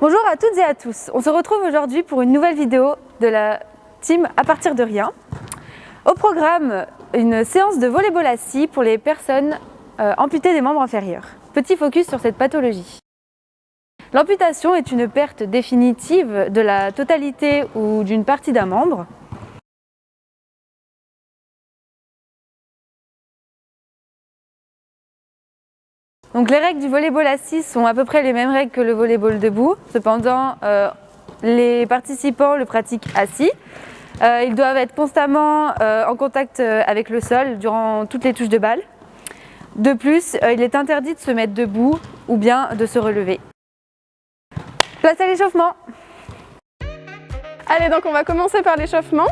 Bonjour à toutes et à tous, on se retrouve aujourd'hui pour une nouvelle vidéo de la team À partir de rien. Au programme, une séance de volleyball assis pour les personnes amputées des membres inférieurs. Petit focus sur cette pathologie. L'amputation est une perte définitive de la totalité ou d'une partie d'un membre. Donc les règles du volleyball assis sont à peu près les mêmes règles que le volleyball debout. Cependant, les participants le pratiquent assis. Ils doivent être constamment en contact avec le sol durant toutes les touches de balle. De plus, il est interdit de se mettre debout ou bien de se relever. Place à l'échauffement. Allez, donc on va commencer par l'échauffement.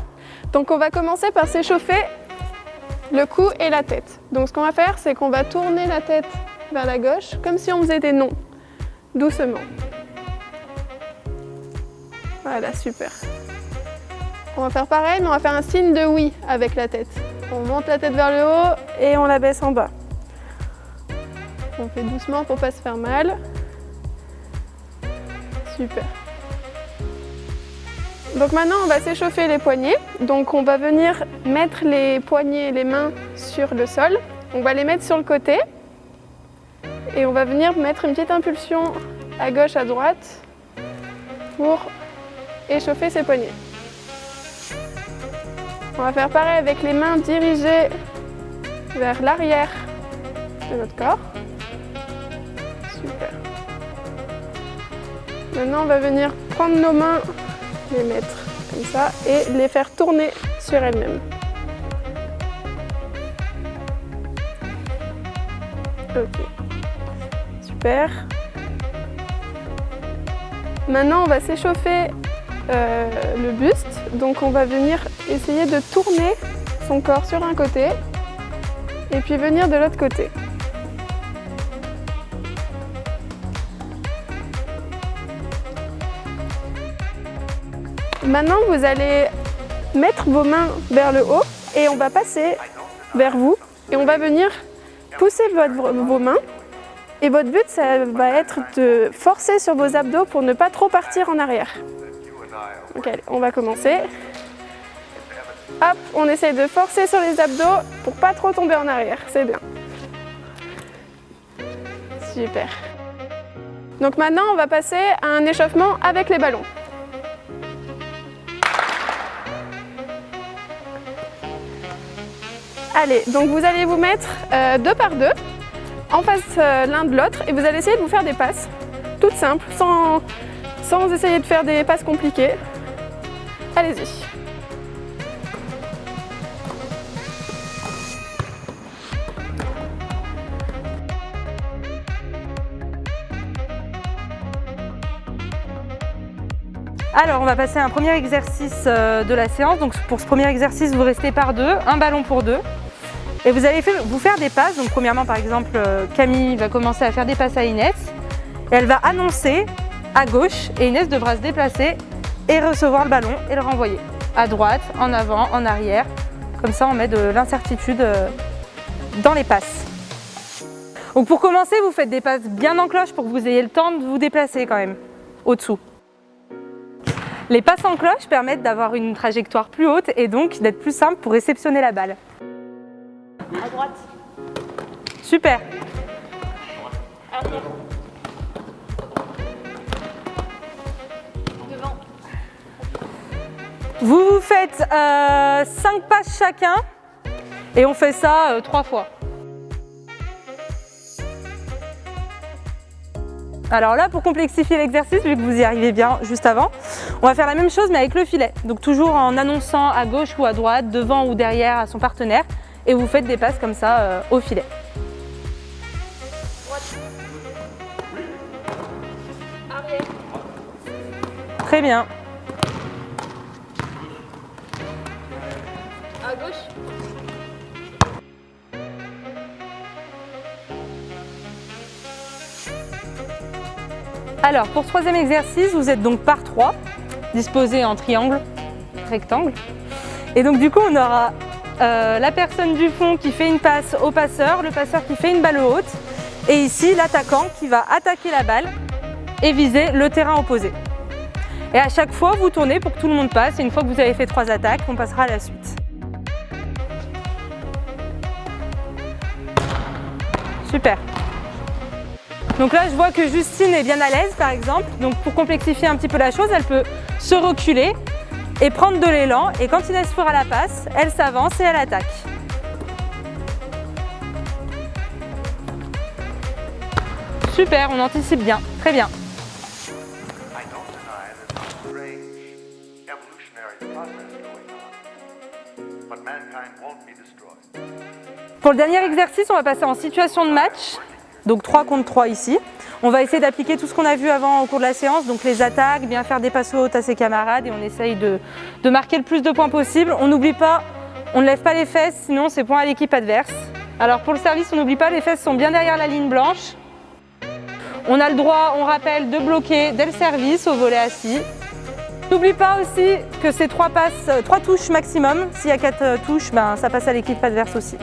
Donc on va commencer par s'échauffer le cou et la tête. Donc ce qu'on va faire, c'est qu'on va tourner la tête vers la gauche, comme si on faisait des noms, doucement. Voilà, super. On va faire pareil, mais on va faire un signe de oui avec la tête. On monte la tête vers le haut et on la baisse en bas. On fait doucement pour ne pas se faire mal. Super. Donc maintenant, on va s'échauffer les poignets. Donc on va venir mettre les poignets et les mains sur le sol. On va les mettre sur le côté. Et on va venir mettre une petite impulsion à gauche, à droite pour échauffer ses poignets. On va faire pareil avec les mains dirigées vers l'arrière de notre corps. Super. Maintenant, on va venir prendre nos mains, les mettre comme ça et les faire tourner sur elles-mêmes. Ok. Super. Maintenant, on va s'échauffer le buste. Donc, on va venir essayer de tourner son corps sur un côté et puis venir de l'autre côté. Maintenant, vous allez mettre vos mains vers le haut et on va passer vers vous et on va venir pousser vos mains. Et votre but, ça va être de forcer sur vos abdos pour ne pas trop partir en arrière. Donc allez, on va commencer. Hop, on essaye de forcer sur les abdos pour pas trop tomber en arrière, c'est bien. Super. Donc maintenant, on va passer à un échauffement avec les ballons. Allez, donc vous allez vous mettre deux par deux en face l'un de l'autre et vous allez essayer de vous faire des passes toutes simples, sans essayer de faire des passes compliquées. Allez-y. Alors, on va passer à un premier exercice de la séance. Donc, pour ce premier exercice, vous restez par deux, un ballon pour deux. Et vous allez vous faire des passes. Donc, premièrement, par exemple, Camille va commencer à faire des passes à Inès. Et elle va annoncer à gauche. Et Inès devra se déplacer et recevoir le ballon et le renvoyer. À droite, en avant, en arrière. Comme ça, on met de l'incertitude dans les passes. Donc, pour commencer, vous faites des passes bien en cloche pour que vous ayez le temps de vous déplacer quand même au-dessous. Les passes en cloche permettent d'avoir une trajectoire plus haute et donc d'être plus simple pour réceptionner la balle. À droite. Super. Arrière. Devant. Vous faites 5 passes chacun et on fait ça 3 fois. Alors là, pour complexifier l'exercice, vu que vous y arrivez bien juste avant, on va faire la même chose mais avec le filet. Donc toujours en annonçant à gauche ou à droite, devant ou derrière à son partenaire et vous faites des passes comme ça au filet. Droite. Arrière. Très bien. À gauche. Alors pour ce troisième exercice, vous êtes donc par 3, disposés en triangle, rectangle. Et donc du coup, on aura la personne du fond qui fait une passe au passeur, le passeur qui fait une balle haute, et ici l'attaquant qui va attaquer la balle et viser le terrain opposé. Et à chaque fois, vous tournez pour que tout le monde passe. Et une fois que vous avez fait 3 attaques, on passera à la suite. Super. Donc là, je vois que Justine est bien à l'aise, par exemple. Donc pour complexifier un petit peu la chose, elle peut se reculer et prendre de l'élan. Et quand Inès fera la passe, elle s'avance et elle attaque. Super, on anticipe bien. Très bien. Pour le dernier exercice, on va passer en situation de match, donc 3 contre 3 ici. On va essayer d'appliquer tout ce qu'on a vu avant au cours de la séance, donc les attaques, bien faire des passes hautes à ses camarades et on essaye de marquer le plus de points possible. On n'oublie pas, on ne lève pas les fesses, sinon c'est point à l'équipe adverse. Alors pour le service, on n'oublie pas, les fesses sont bien derrière la ligne blanche. On a le droit, on rappelle, de bloquer dès le service au volet assis. N'oublie pas aussi que c'est 3 touches maximum. S'il y a 4 touches, ben, ça passe à l'équipe adverse aussi.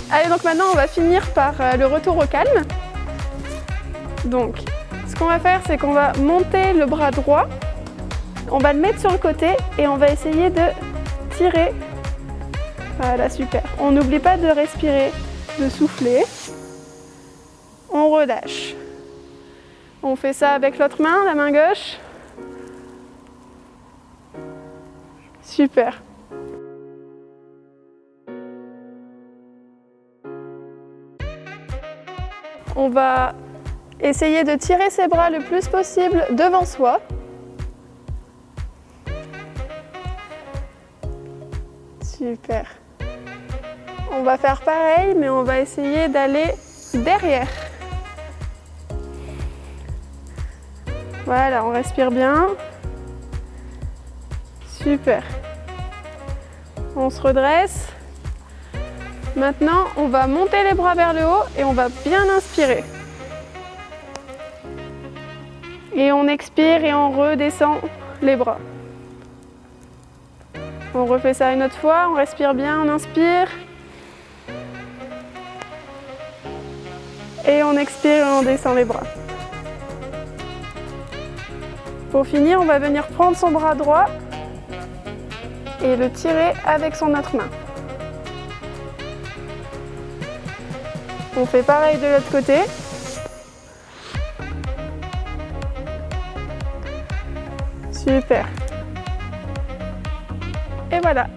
Allez, donc maintenant on va finir par le retour au calme. Donc, ce qu'on va faire, c'est qu'on va monter le bras droit, on va le mettre sur le côté et on va essayer de tirer. Voilà, super. On n'oublie pas de respirer, de souffler. On relâche. On fait ça avec l'autre main, la main gauche. Super. On va essayer de tirer ses bras le plus possible devant soi. Super. On va faire pareil, mais on va essayer d'aller derrière. Voilà, on respire bien. Super. On se redresse. Maintenant, on va monter les bras vers le haut et on va bien inspirer. Et on expire et on redescend les bras. On refait ça une autre fois, on respire bien, on inspire. Et on expire et on descend les bras. Pour finir, on va venir prendre son bras droit et le tirer avec son autre main. On fait pareil de l'autre côté. Super. Et voilà.